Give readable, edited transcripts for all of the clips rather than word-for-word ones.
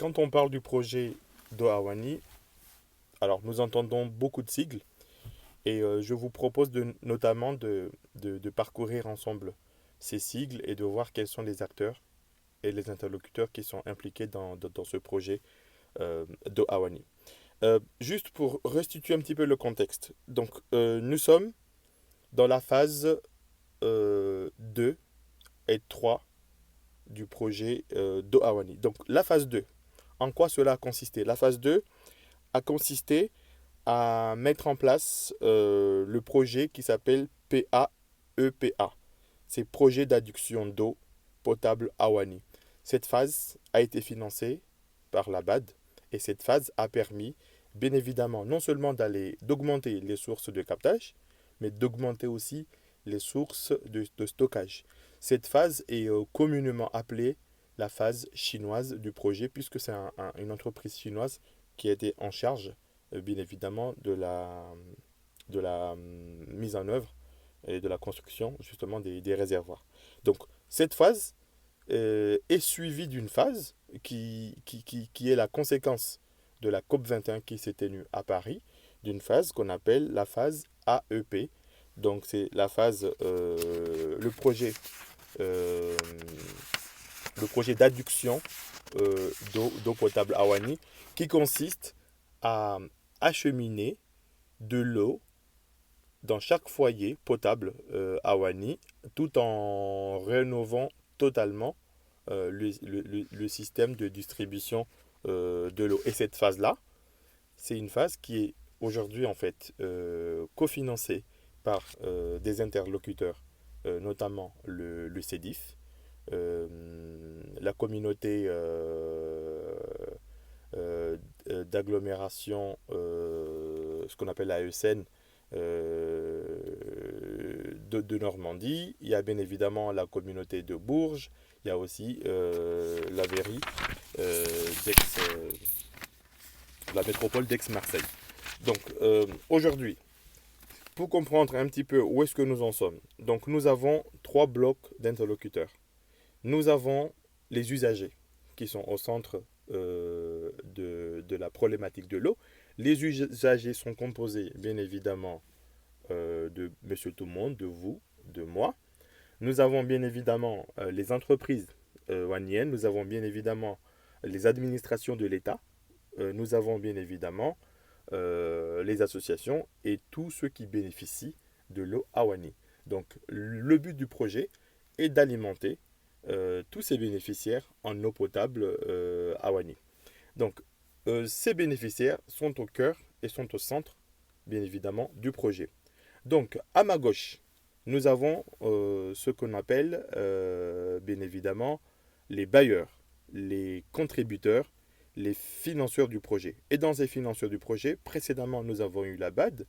quand on parle du projet d'eau Awani, alors nous entendons beaucoup de sigles et je vous propose notamment de parcourir ensemble ces sigles et de voir quels sont les acteurs et les interlocuteurs qui sont impliqués dans ce projet d'eau Awani. Juste pour restituer un petit peu le contexte. Donc, nous sommes dans la phase 2 et 3 du projet d'eau Awani. Donc, la phase 2, en quoi cela a consisté? La phase 2 a consisté à mettre en place le projet qui s'appelle PAEPA. C'est Projet d'adduction d'eau potable Awani. Cette phase a été financée par la BAD et cette phase a permis, bien évidemment, non seulement d'augmenter les sources de captage, mais d'augmenter aussi les sources de stockage. Cette phase est communément appelée la phase chinoise du projet, puisque c'est une entreprise chinoise qui a été en charge, bien évidemment, de la mise en œuvre et de la construction, justement, des réservoirs. Donc, cette phase est suivie d'une phase qui est la conséquence de la COP 21 qui s'est tenue à Paris, d'une phase qu'on appelle la phase AEP. Donc, c'est la phase, euh, le projet d'adduction d'eau potable Awani, qui consiste à acheminer de l'eau dans chaque foyer potable Awani, tout en rénovant totalement le système de distribution de l'eau. Et cette phase-là, c'est une phase qui est aujourd'hui en fait cofinancée par des interlocuteurs, notamment le CEDIF, la communauté d'agglomération, ce qu'on appelle la ESN de Normandie. Il y a bien évidemment la communauté de Bourges. Il y a aussi la mairie d'Aix, la métropole d'Aix-Marseille. Donc aujourd'hui, pour comprendre un petit peu où est-ce que nous en sommes, donc nous avons trois blocs d'interlocuteurs. Nous avons les usagers qui sont au centre de la problématique de l'eau. Les usagers sont composés bien évidemment de Monsieur Tout le Monde, de vous, de moi. Nous avons bien évidemment les entreprises waniennes, nous avons bien évidemment les administrations de l'État, nous avons bien évidemment les associations et tous ceux qui bénéficient de l'eau Awani. Donc le but du projet est d'alimenter tous ces bénéficiaires en eau potable Awani. Donc ces bénéficiaires sont au cœur et sont au centre, bien évidemment, du projet. Donc à ma gauche, nous avons ce qu'on appelle bien évidemment les bailleurs, les contributeurs, les financeurs du projet. Et dans ces financeurs du projet, précédemment, nous avons eu la BAD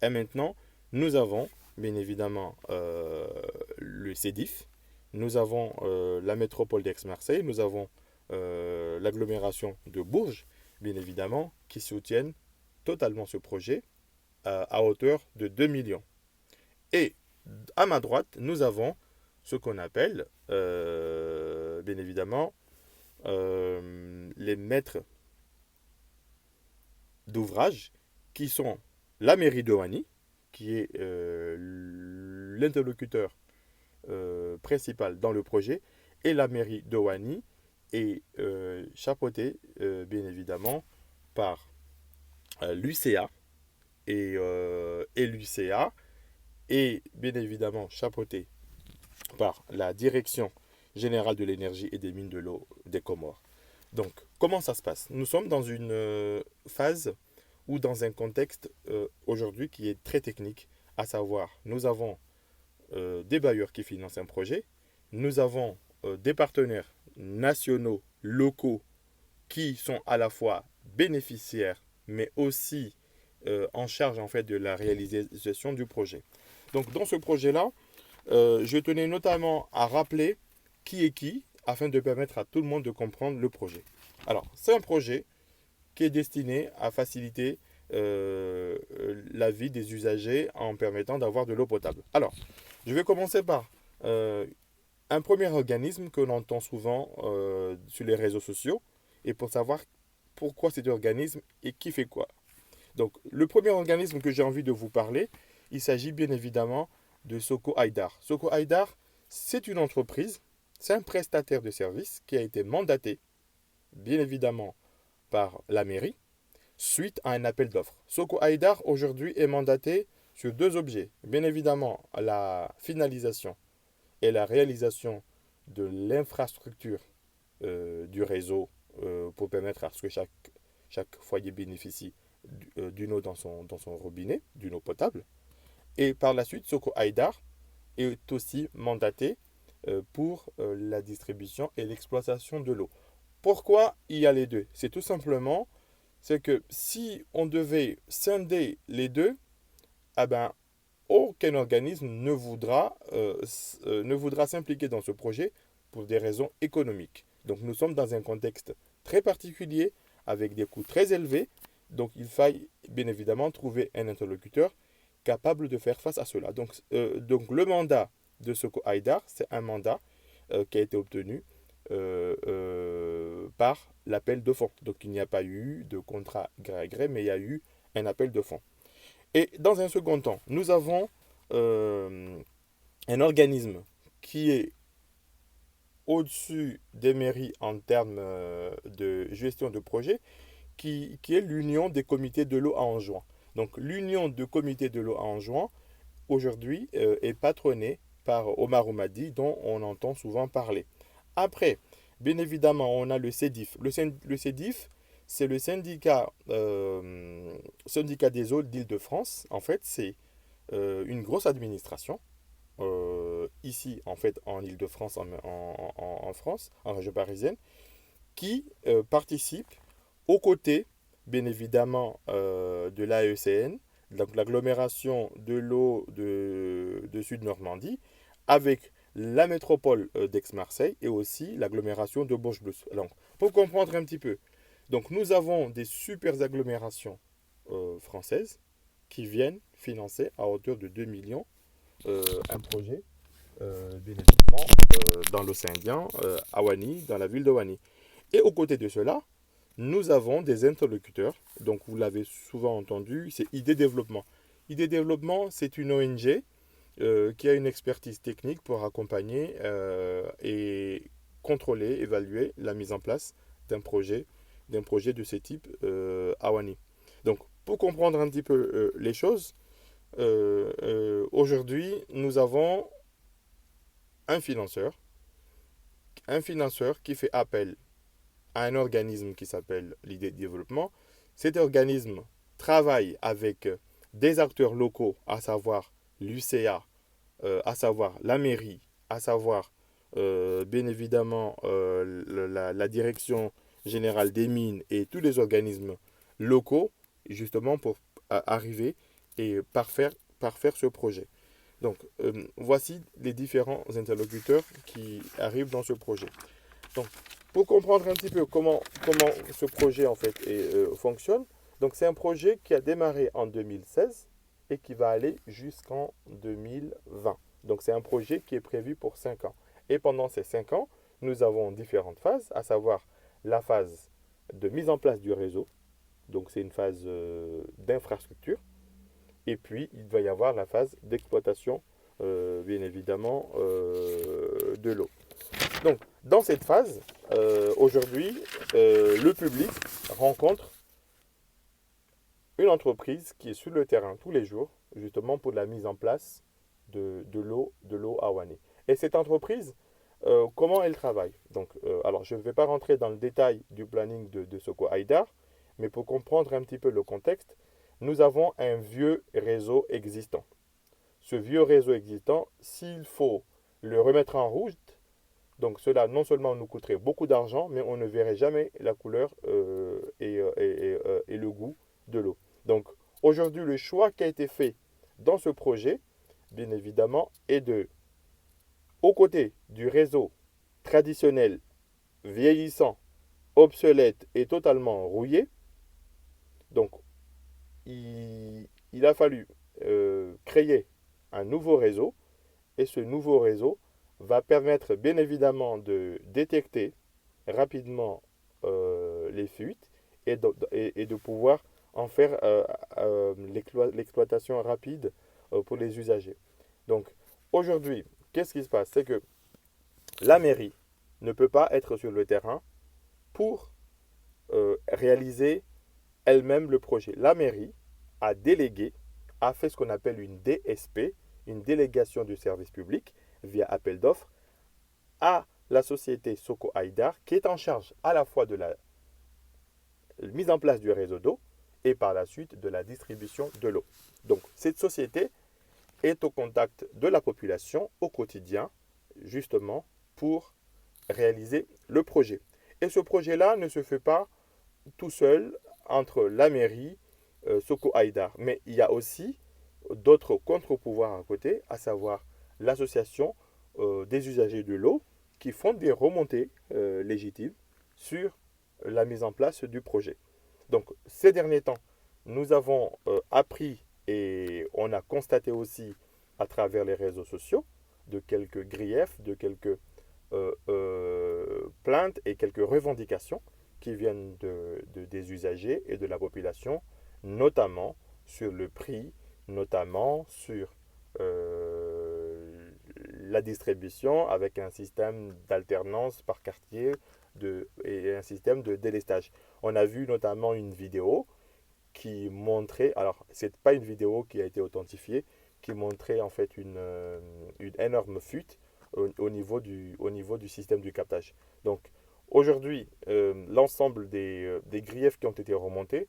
et maintenant, nous avons bien évidemment le CEDIF, nous avons la métropole d'Aix-Marseille, nous avons l'agglomération de Bourges, bien évidemment, qui soutiennent totalement ce projet à hauteur de 2 millions. Et à ma droite, nous avons ce qu'on appelle, bien évidemment, les maîtres d'ouvrage, qui sont la mairie de Wani, qui est l'interlocuteur principal dans le projet, et la mairie de Wani est chapeautée, bien évidemment, par l'UCA, et l'UCA est bien évidemment chapeauté par la Direction générale de l'énergie et des mines de l'eau des Comores. Donc, comment ça se passe? Nous sommes dans une phase ou dans un contexte aujourd'hui qui est très technique, à savoir, nous avons des bailleurs qui financent un projet, nous avons des partenaires nationaux, locaux, qui sont à la fois bénéficiaires, mais aussi en charge en fait de la réalisation du projet. Donc dans ce projet-là, je tenais notamment à rappeler qui est qui, afin de permettre à tout le monde de comprendre le projet. Alors, c'est un projet qui est destiné à faciliter la vie des usagers en permettant d'avoir de l'eau potable. Alors, je vais commencer par un premier organisme que l'on entend souvent sur les réseaux sociaux et pour savoir pourquoi cet organisme et qui fait quoi. Donc, le premier organisme que j'ai envie de vous parler, il s'agit bien évidemment de Soko Aïdar. Soko Aïdar, c'est une entreprise, c'est un prestataire de services qui a été mandaté, bien évidemment, par la mairie, suite à un appel d'offres. Soko Aïdar, aujourd'hui, est mandaté sur deux objets. Bien évidemment, la finalisation et la réalisation de l'infrastructure du réseau pour permettre à ce que chaque foyer bénéficie d'une eau dans son robinet, d'une eau potable. Et par la suite, Soko Aïdar est aussi mandaté pour la distribution et l'exploitation de l'eau. Pourquoi il y a les deux? C'est tout simplement, c'est que si on devait scinder les deux, ah ben, aucun organisme ne voudra s'impliquer dans ce projet pour des raisons économiques. Donc nous sommes dans un contexte très particulier, avec des coûts très élevés. Donc il faille bien évidemment trouver un interlocuteur capable de faire face à cela. Donc le mandat de Soko Aïdar, c'est un mandat qui a été obtenu par l'appel de fonds. Donc il n'y a pas eu de contrat gré à gré, mais il y a eu un appel de fonds. Et dans un second temps, nous avons euh, un organisme qui est au-dessus des mairies en termes de gestion de projet, qui est l'Union des comités de l'eau à Anjouan. Donc l'Union de comités de l'eau à Anjouan, aujourd'hui, est patronnée par Omar Oumadi, dont on entend souvent parler. Après, bien évidemment, on a le CEDIF. Le CEDIF, c'est le syndicat des eaux d'Île-de-France. En fait, c'est une grosse administration ici, en fait, en Île-de-France, en France, en région parisienne, qui participe aux côtés, bien évidemment, de l'AECN, donc l'agglomération de l'eau de Sud-Normandie, avec la métropole d'Aix-Marseille et aussi l'agglomération de Bourges-Blus. Donc, pour comprendre un petit peu, donc nous avons des super agglomérations françaises qui viennent financer à hauteur de 2 millions un projet, bien évidemment, dans l'océan Indien, à Wani, dans la ville de Wani. Et aux côtés de cela, nous avons des interlocuteurs. Donc, vous l'avez souvent entendu, c'est ID Développement. ID Développement, c'est une ONG qui a une expertise technique pour accompagner et contrôler, évaluer la mise en place d'un projet de ce type à Wani. Donc, pour comprendre un petit peu les choses, aujourd'hui, nous avons un financeur, un financeur qui fait appel à un organisme qui s'appelle l'idée de développement. Cet organisme travaille avec des acteurs locaux, à savoir l'UCA, à savoir la mairie, à savoir bien évidemment la direction générale des mines et tous les organismes locaux, justement pour arriver et parfaire ce projet. Donc, voici les différents interlocuteurs qui arrivent dans ce projet. Donc, pour comprendre un petit peu comment ce projet en fait fonctionne, donc c'est un projet qui a démarré en 2016 et qui va aller jusqu'en 2020. Donc, c'est un projet qui est prévu pour 5 ans. Et pendant ces 5 ans, nous avons différentes phases, à savoir la phase de mise en place du réseau. Donc, c'est une phase d'infrastructure. Et puis, il va y avoir la phase d'exploitation, bien évidemment, de l'eau. Donc, dans cette phase, aujourd'hui, le public rencontre une entreprise qui est sur le terrain tous les jours, justement pour la mise en place de l'eau à Wani. Et cette entreprise, comment elle travaille? Donc, alors, je ne vais pas rentrer dans le détail du planning de Soko Aïdar, mais pour comprendre un petit peu le contexte, nous avons un vieux réseau existant. Ce vieux réseau existant, s'il faut le remettre en route, donc cela non seulement nous coûterait beaucoup d'argent, mais on ne verrait jamais la couleur et le goût de l'eau. Donc aujourd'hui, le choix qui a été fait dans ce projet, bien évidemment, est de, aux côtés du réseau traditionnel, vieillissant, obsolète et totalement rouillé, donc il a fallu créer un nouveau réseau et ce nouveau réseau va permettre bien évidemment de détecter rapidement les fuites et de pouvoir en faire l'exploitation rapide pour les usagers. Donc aujourd'hui, qu'est-ce qui se passe? C'est que la mairie ne peut pas être sur le terrain pour réaliser elle-même le projet. La mairie a délégué, a fait ce qu'on appelle une DSP, une délégation du service public via appel d'offres, à la société Soko Aïdar, qui est en charge à la fois de la mise en place du réseau d'eau et par la suite de la distribution de l'eau. Donc cette société est au contact de la population au quotidien, justement pour réaliser le projet. Et ce projet-là ne se fait pas tout seul entre la mairie, Soko Aïdar, mais il y a aussi d'autres contre-pouvoirs à côté, à savoir l'association des usagers de l'eau qui font des remontées légitimes sur la mise en place du projet. Donc ces derniers temps, nous avons appris et on a constaté aussi à travers les réseaux sociaux de quelques griefs, de quelques plaintes et quelques revendications qui viennent des usagers et de la population, notamment sur le prix, notamment sur la distribution avec un système d'alternance par quartier et un système de délestage. On a vu notamment une vidéo qui montrait, alors c'est pas une vidéo qui a été authentifiée, qui montrait en fait une énorme fuite au niveau du système du captage. Donc aujourd'hui, l'ensemble des griefs qui ont été remontés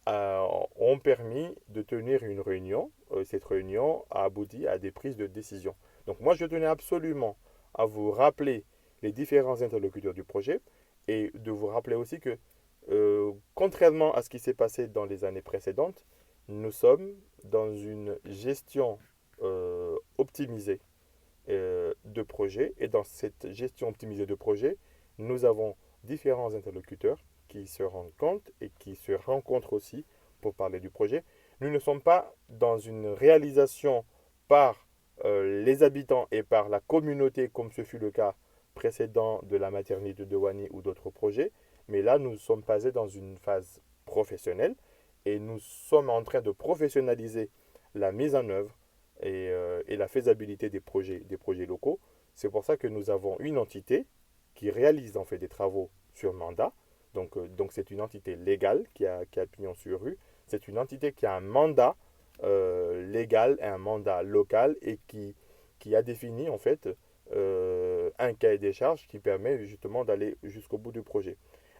ont permis de tenir une réunion. Cette réunion a abouti à des prises de décision. Donc moi, je tenais absolument à vous rappeler les différents interlocuteurs du projet et de vous rappeler aussi que, contrairement à ce qui s'est passé dans les années précédentes, nous sommes dans une gestion optimisée de projet. Et dans cette gestion optimisée de projet, nous avons différents interlocuteurs qui se rendent compte et qui se rencontrent aussi pour parler du projet. Nous ne sommes pas dans une réalisation par les habitants et par la communauté comme ce fut le cas précédent de la maternité de Wani ou d'autres projets, mais là nous sommes passés dans une phase professionnelle et nous sommes en train de professionnaliser la mise en œuvre et la faisabilité des projets locaux. C'est pour ça que nous avons une entité qui réalise en fait des travaux sur mandat. Donc c'est une entité légale qui a pignon sur rue. C'est une entité qui a un mandat légal et un mandat local et qui a défini en fait un cahier des charges qui permet justement d'aller jusqu'au bout du projet.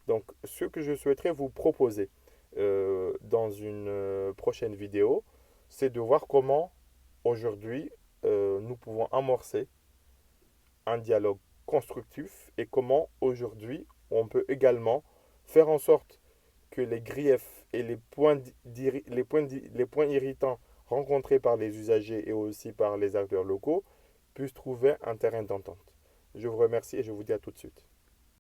Donc ce que je souhaiterais vous proposer dans une prochaine vidéo, c'est de voir comment aujourd'hui nous pouvons amorcer un dialogue constructif et comment aujourd'hui on peut également faire en sorte que les griefs et les points irritants rencontrés par les usagers et aussi par les acteurs locaux puissent trouver un terrain d'entente. Je vous remercie et je vous dis à tout de suite.